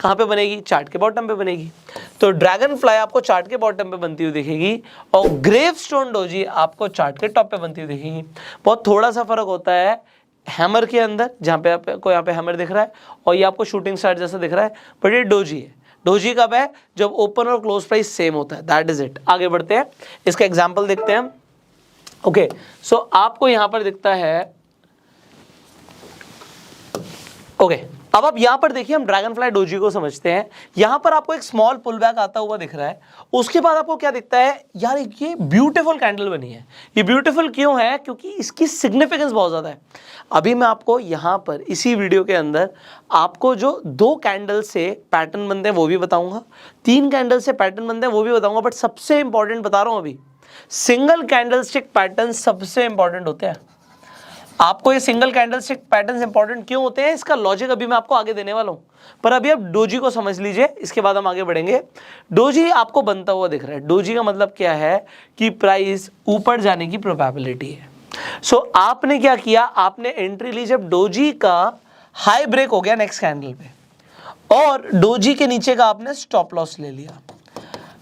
कहाँ पे बनेगी, चार्ट के बॉटम पे बनेगी। तो ड्रैगन फ्लाई आपको चार्ट के बॉटम पे बनती हुई दिखेगी और ग्रेवस्टोन डोजी आपको चार्ट के टॉप पे बनती हुई दिखेगी। बहुत थोड़ा सा फर्क होता है हैमर के अंदर, जहाँ पे आपको यहाँ पे हैमर दिख रहा है और ये आपको शूटिंग स्टार जैसा दिख रहा है, बट ये डोजी है। डोजी कब है, जब ओपन और क्लोज प्राइस सेम होता है, दैट इज इट। आगे बढ़ते हैं, इसका एग्जाम्पल देखते हैं हम। ओके, सो आपको यहां पर दिखता है, ओके, अब आप यहां पर देखिए, हम ड्रैगन फ्लाई डोजी को समझते हैं। यहां पर आपको एक स्मॉल पुल बैक आता हुआ दिख रहा है, उसके बाद आपको क्या दिखता है, यार ये ब्यूटीफुल कैंडल बनी है। ये ब्यूटीफुल क्यों है, क्योंकि इसकी सिग्निफिकेंस बहुत ज्यादा है। अभी मैं आपको यहां पर इसी वीडियो के अंदर आपको जो 2 कैंडल से पैटर्न बनते हैं वो भी बताऊंगा, 3 कैंडल से पैटर्न बनते हैं वो भी बताऊंगा, बट सबसे इंपॉर्टेंट बता रहा हूं अभी, सिंगल कैंडलस्टिक पैटर्न सबसे इंपॉर्टेंट होते हैं। आपको ये सिंगल कैंडलस्टिक पैटर्न्स इंपॉर्टेंट क्यों होते हैं, इसका लॉजिक अभी मैं आपको आगे देने वाला हूं, पर अभी आप डोजी को समझ लीजिए, इसके बाद हम आगे बढ़ेंगे। डोजी आपको बनता हुआ दिख रहा है। डोजी का मतलब क्या है कि प्राइस ऊपर जाने की प्रोबेबिलिटी है। सो आपने क्या किया, आपने एंट्री ली जब डोजी का हाई ब्रेक हो गया नेक्स्ट कैंडल पे, और डोजी के नीचे का आपने स्टॉप लॉस ले लिया।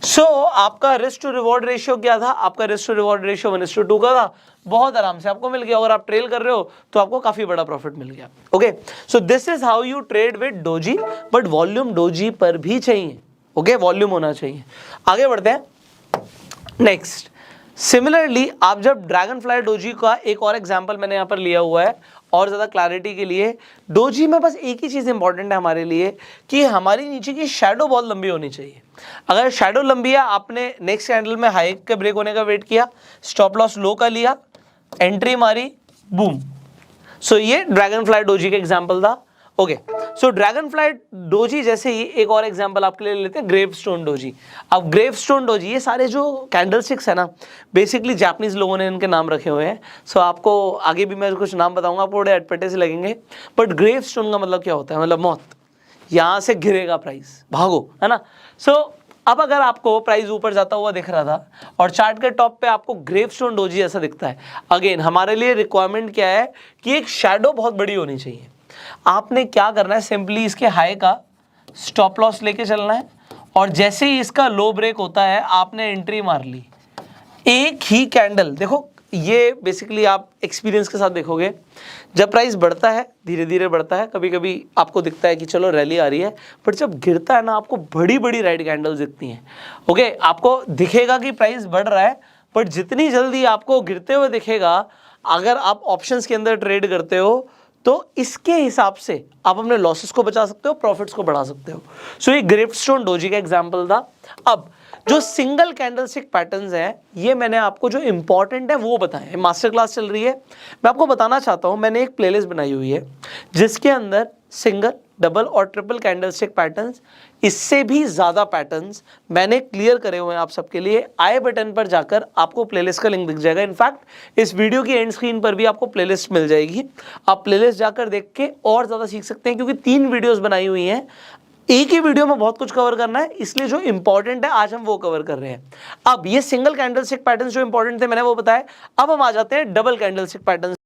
सो आपका रिस्क टू रिवॉर्ड रेशियो क्या था, आपका रिस्क टू रिवॉर्ड रेशियो 1:2 का था, बहुत आराम से आपको मिल गया। अगर आप ट्रेल कर रहे हो तो आपको काफी बड़ा प्रॉफिट मिल गया। Okay, so this is how you trade with doji, but volume doji पर भी चाहिए। ओके, वॉल्यूम होना चाहिए। आगे बढ़ते हैं नेक्स्ट। सिमिलरली आप जब ड्रैगन फ्लाई डोजी का एक और एग्जांपल मैंने यहां पर लिया हुआ है और ज़्यादा क्लैरिटी के लिए। डोजी में बस एक ही चीज़ इंपॉर्टेंट है हमारे लिए कि हमारी नीचे की शैडो बहुत लंबी होनी चाहिए। अगर शैडो लंबी है, आपने नेक्स्ट कैंडल में हाई के ब्रेक होने का वेट किया, स्टॉप लॉस लो का लिया, एंट्री मारी, बूम। सो ये ड्रैगन फ्लाई डोजी का एग्जाम्पल था। ओके, सो ड्रैगन फ्लाई डोजी जैसे ही एक और एग्जांपल आपके लिए लेते हैं, ग्रेवस्टोन डोजी। अब ग्रेवस्टोन डोजी, ये सारे जो कैंडलस्टिक्स है ना, बेसिकली जापानीज लोगों ने इनके नाम रखे हुए हैं। सो आपको आगे भी मैं कुछ नाम बताऊंगा, आपको बड़े अटपटे से लगेंगे, बट ग्रेवस्टोन का मतलब क्या होता है, मतलब मौत, यहां से गिरेगा प्राइस, भागो, है ना। सो अब अगर आपको प्राइस ऊपर जाता हुआ दिख रहा था और चार्ट के टॉप पे आपको ग्रेवस्टोन डोजी ऐसा दिखता है, अगेन हमारे लिए रिक्वायरमेंट क्या है कि एक शैडो बहुत बड़ी होनी चाहिए। आपने क्या करना है, सिंपली इसके हाई का स्टॉप लॉस लेके चलना है, और जैसे ही इसका लो ब्रेक होता है आपने एंट्री मार ली। एक ही कैंडल, देखो ये बेसिकली आप एक्सपीरियंस के साथ देखोगे, जब प्राइस बढ़ता है धीरे धीरे बढ़ता है, कभी कभी आपको दिखता है कि चलो रैली आ रही है, पर जब गिरता है ना आपको बड़ी बड़ी रेड कैंडल्स दिखती हैं। ओके, आपको दिखेगा कि प्राइस बढ़ रहा है, पर जितनी जल्दी आपको गिरते हुए दिखेगा, अगर आप ऑप्शंस के अंदर ट्रेड करते हो तो इसके हिसाब से आप अपने लॉसेस को बचा सकते हो, प्रॉफिट्स को बढ़ा सकते हो। सो ये ग्रेवस्टोन डोजी का एग्जांपल था। अब जो सिंगल कैंडलस्टिक पैटर्न्स हैं, ये मैंने आपको जो इंपॉर्टेंट है वो बताएं। मास्टर क्लास चल रही है, मैं आपको बताना चाहता हूं, मैंने एक प्लेलिस्ट बनाई हुई है जिसके अंदर सिंगल, डबल और ट्रिपल कैंडलस्टिक पैटर्न्स, इससे भी ज्यादा पैटर्न्स मैंने क्लियर करे हुए हैं आप सबके लिए। आई बटन पर जाकर आपको प्लेलिस्ट का लिंक दिख जाएगा। इनफैक्ट इस वीडियो की एंड स्क्रीन पर भी आपको प्लेलिस्ट मिल जाएगी, आप प्लेलिस्ट जाकर देख के और ज्यादा सीख सकते हैं, क्योंकि 3 वीडियोस बनाई हुई हैं। एक ही वीडियो में बहुत कुछ कवर करना है, इसलिए जो इंपॉर्टेंट है आज हम वो कवर कर रहे हैं। अब ये सिंगल कैंडलस्टिक पैटर्न्स जो इंपॉर्टेंट थे मैंने वो बताया। अब हम आ जाते हैं डबल कैंडलस्टिक पैटर्न्स